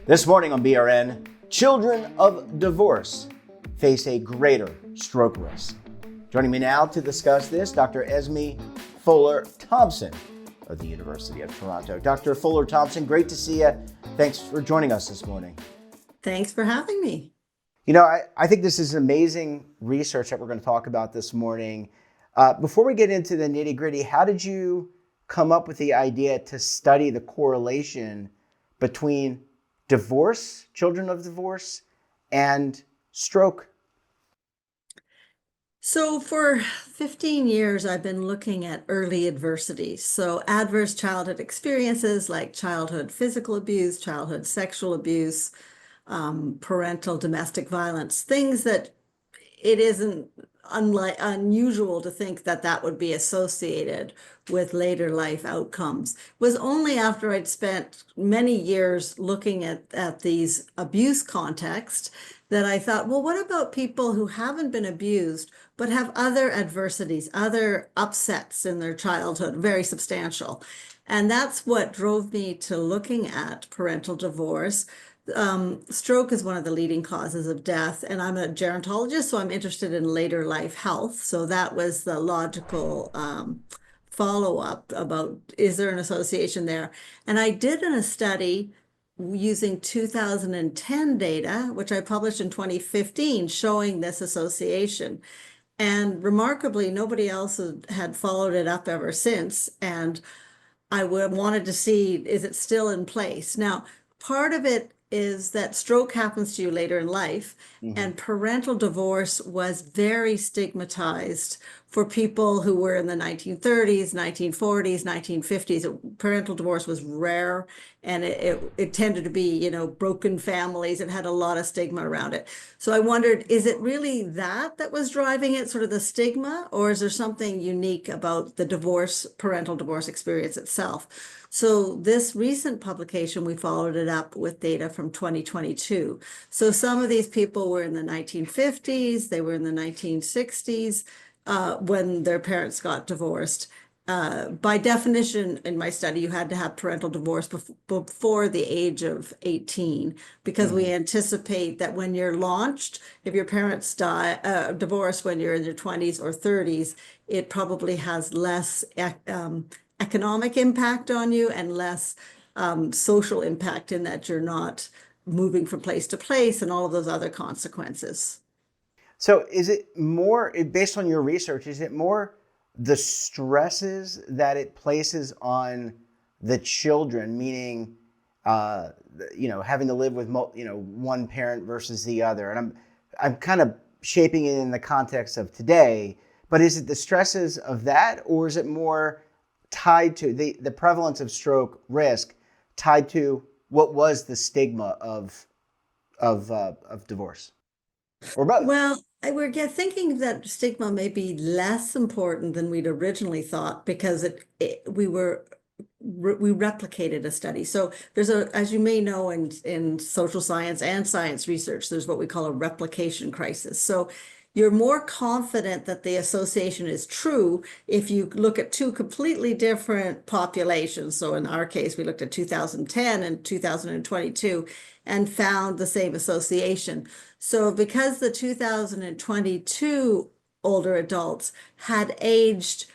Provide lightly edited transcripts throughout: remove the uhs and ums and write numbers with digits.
This morning on BRN, children of divorce face a greater stroke risk. Joining me now to discuss this, Dr. Esme Fuller-Thomson of the University of Toronto. Dr. Fuller-Thomson, great to see you. Thanks for joining us this morning. Thanks for having me. You know, I think this is amazing research that we're going to talk about this morning. Before we get into the nitty-gritty, how did you come up with the idea to study the correlation between divorce, children of divorce, and stroke? So for 15 years, I've been looking at early adversity. So adverse childhood experiences like childhood physical abuse, childhood sexual abuse, parental domestic violence, things that it isn't unusual to think that that would be associated with later life outcomes. It was only after I'd spent many years looking at these abuse contexts that I thought, well, what about people who haven't been abused but have other adversities, other upsets in their childhood, very substantial? And that's what drove me to looking at parental divorce. Stroke is one of the leading causes of death, and I'm a gerontologist, so I'm interested in later life health. So that was the logical follow-up about, is there an association there? And I did in a study using 2010 data, which I published in 2015, showing this association. And remarkably, nobody else had followed it up ever since. And I wanted to see, is it still in place? Now, part of it is that stroke happens to you later in life, and parental divorce was very stigmatized for people who were in the 1930s, 1940s, 1950s. Parental divorce was rare, and it tended to be, broken families. It had a lot of stigma around it. So I wondered, is it really that was driving it, sort of the stigma, or is there something unique about the parental divorce experience itself? So this recent publication, we followed it up with data from 2022. So some of these people were in the 1950s, they were in the 1960s when their parents got divorced. By definition, in my study, you had to have parental divorce before the age of 18, because we anticipate that when you're launched, if your parents divorce when you're in your 20s or 30s, it probably has less economic impact on you and less social impact, in that you're not moving from place to place and all of those other consequences. So is it more, based on your research, is it more the stresses that it places on the children, meaning, having to live with, one parent versus the other? And I'm kind of shaping it in the context of today, but is it the stresses of that, or is it more tied to the prevalence of stroke risk tied to what was the stigma of divorce, or both? Well, we're thinking that stigma may be less important than we'd originally thought, because we replicated a study. So there's as you may know, in social science and science research, there's what we call a replication crisis. So you're more confident that the association is true if you look at two completely different populations. So in our case, we looked at 2010 and 2022 and found the same association. So because the 2022 older adults had aged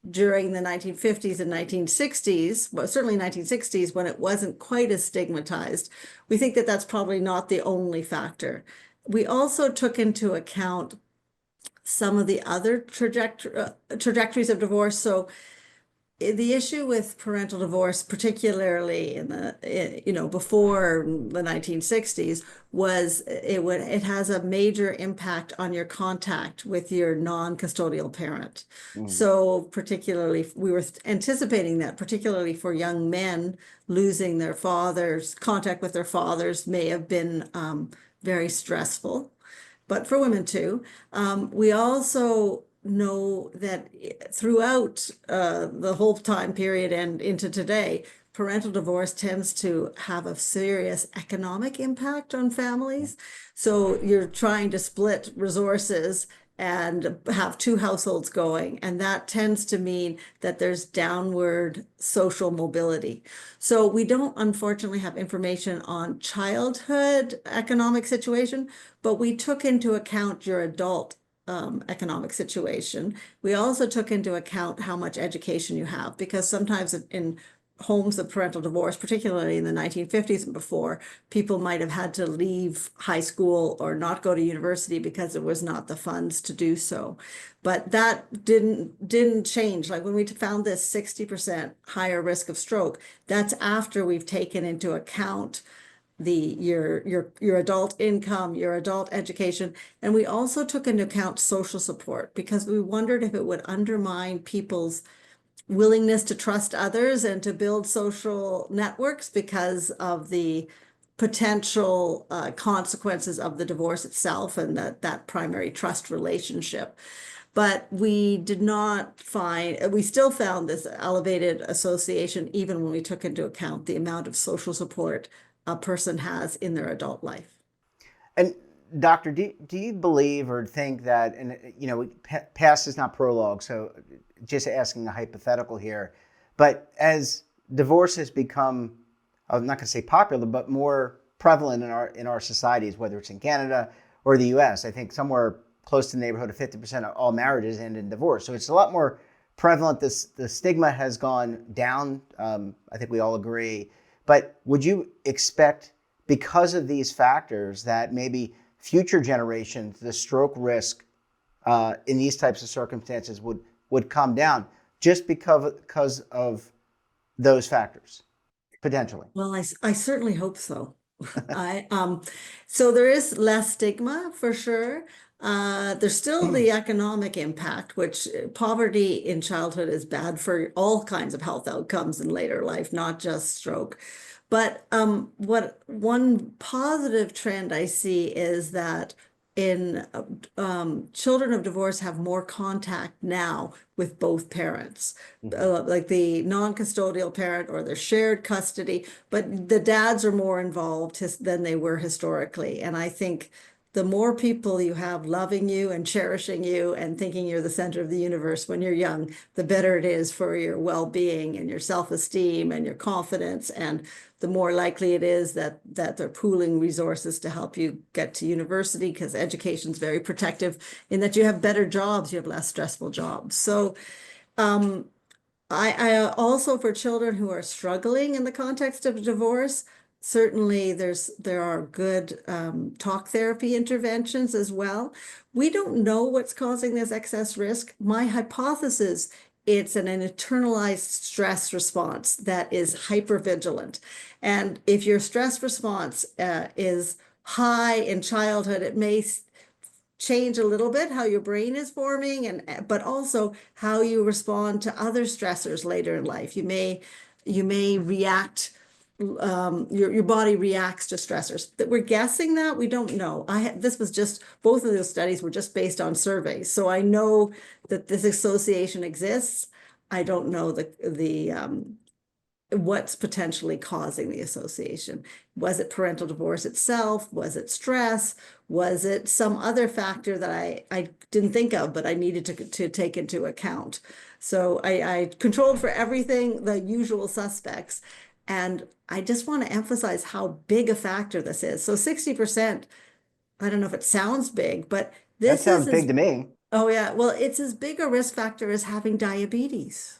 during the 1950s and 1960s, well, certainly 1960s, when it wasn't quite as stigmatized, we think that that's probably not the only factor. We also took into account some of the other trajectories of divorce. So the issue with parental divorce, particularly in the before the 1960s, was it has a major impact on your contact with your non-custodial parent. So particularly, we were anticipating that, particularly for young men, losing their contact with their fathers may have been very stressful. But for women too. We also know that throughout the whole time period and into today, parental divorce tends to have a serious economic impact on families. So you're trying to split resources and have two households going. And that tends to mean that there's downward social mobility. So we don't unfortunately have information on childhood economic situation, but we took into account your adult economic situation. We also took into account how much education you have, because sometimes in homes of parental divorce, particularly in the 1950s and before, people might have had to leave high school or not go to university because there was not the funds to do so. But that didn't change. Like when we found this 60% higher risk of stroke, that's after we've taken into account your adult income, your adult education, and we also took into account social support because we wondered if it would undermine people's willingness to trust others and to build social networks because of the potential consequences of the divorce itself and that primary trust relationship. But we did not find, we still found this elevated association even when we took into account the amount of social support a person has in their adult life. And doctor, do you believe or think that, and past is not prologue, so just asking a hypothetical here, but as divorce has become, I'm not going to say popular, but more prevalent in our societies, whether it's in Canada or the U.S., I think somewhere close to the neighborhood of 50% of all marriages end in divorce. So it's a lot more prevalent. The stigma has gone down. I think we all agree. But would you expect, because of these factors, that maybe future generations, the stroke risk in these types of circumstances would come down just because of those factors, potentially? Well, I certainly hope so. I so there is less stigma for sure. There's still the economic impact, which poverty in childhood is bad for all kinds of health outcomes in later life, not just stroke. But what one positive trend I see is that in children of divorce have more contact now with both parents, Mhm. like the non-custodial parent or the shared custody, but the dads are more involved than they were historically. And I think the more people you have loving you and cherishing you and thinking you're the center of the universe when you're young, the better it is for your well-being and your self-esteem and your confidence. And the more likely it is that they're pooling resources to help you get to university, because education is very protective in that you have better jobs, you have less stressful jobs. So um, I also, for children who are struggling in the context of divorce, certainly there are good talk therapy interventions as well. We don't know what's causing this excess risk. My hypothesis, it's an internalized stress response that is hypervigilant. And if your stress response is high in childhood, it may change a little bit how your brain is forming, and but also how you respond to other stressors later in life. You may react, your body reacts to stressors. That we're guessing that we don't know. This was just, both of those studies were just based on surveys, so I know that this association exists. I don't know the what's potentially causing the association. Was it parental divorce itself? Was it stress? Was it some other factor that I didn't think of, but I needed to take into account? So I controlled for everything, the usual suspects. And I just want to emphasize how big a factor this is. So 60%, I don't know if it sounds big, but That this sounds is big as, to me. oh yeah, well, it's as big a risk factor as having diabetes.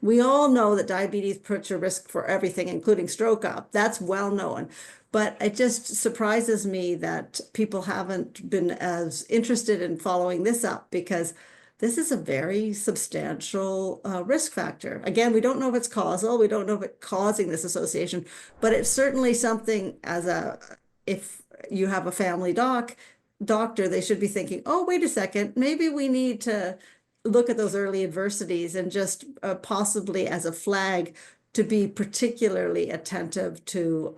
We all know that diabetes puts your risk for everything, including stroke, up. That's well known. But it just surprises me that people haven't been as interested in following this up, because this is a very substantial risk factor. Again, we don't know if it's causal. We don't know if it's causing this association, but it's certainly something if you have a family doctor, they should be thinking, oh, wait a second, maybe we need to look at those early adversities and just possibly as a flag to be particularly attentive to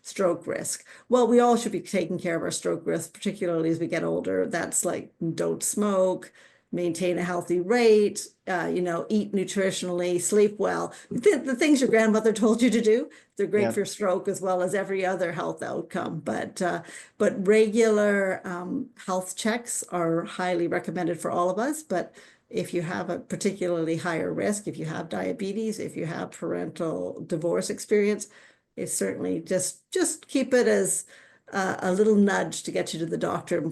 stroke risk. Well, we all should be taking care of our stroke risk, particularly as we get older. That's like, don't smoke, maintain a healthy weight, eat nutritionally, sleep well. The things your grandmother told you to do, they're great Yeah. for stroke as well as every other health outcome. But regular health checks are highly recommended for all of us. But if you have a particularly higher risk, if you have diabetes, if you have parental divorce experience, it's certainly just keep it as a little nudge to get you to the doctor.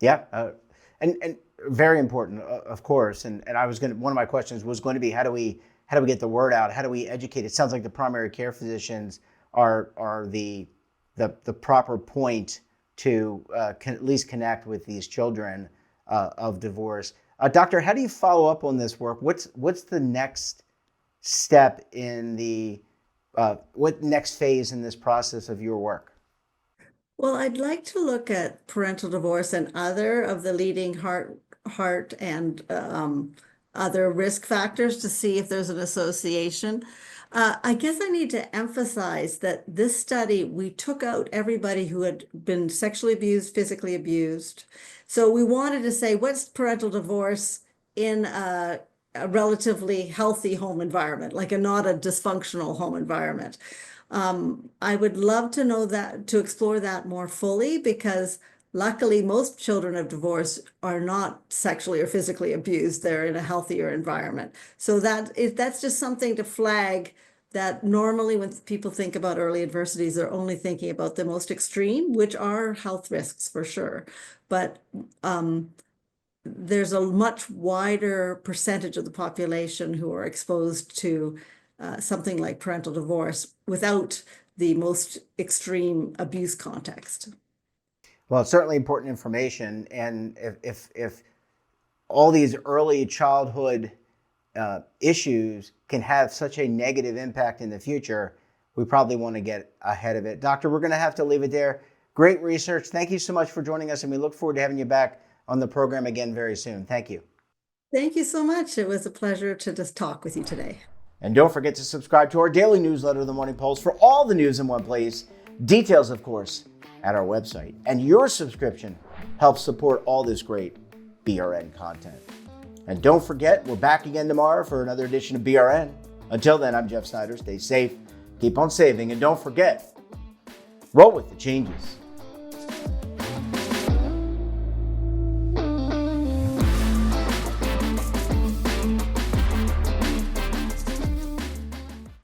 Yeah, and very important, of course. And I was one of my questions was going to be how do we get the word out? How do we educate? It sounds like the primary care physicians are the proper point to at least connect with these children of divorce. Doctor, how do you follow up on this work? What's the next step in what next phase in this process of your work? Well, I'd like to look at parental divorce and other of the leading heart and other risk factors to see if there's an association. I guess I need to emphasize that this study, we took out everybody who had been sexually abused, physically abused. So we wanted to say, what's parental divorce in a relatively healthy home environment, like not a dysfunctional home environment. I would love to know that, to explore that more fully, because luckily most children of divorce are not sexually or physically abused. They're in a healthier environment. So that's just something to flag, that normally when people think about early adversities, they're only thinking about the most extreme, which are health risks for sure. But there's a much wider percentage of the population who are exposed to something like parental divorce without the most extreme abuse context. Well, it's certainly important information, and if all these early childhood issues can have such a negative impact in the future, we probably want to get ahead of it. Doctor, we're going to have to leave it there. Great research. Thank you so much for joining us, and we look forward to having you back on the program again very soon. Thank you. Thank you so much. It was a pleasure to just talk with you today. And don't forget to subscribe to our daily newsletter, The Morning Pulse, for all the news in one place. Details, of course, at our website. And your subscription helps support all this great BRN content. And don't forget, we're back again tomorrow for another edition of BRN. Until then, I'm Jeff Snyder. Stay safe, keep on saving, and don't forget, roll with the changes.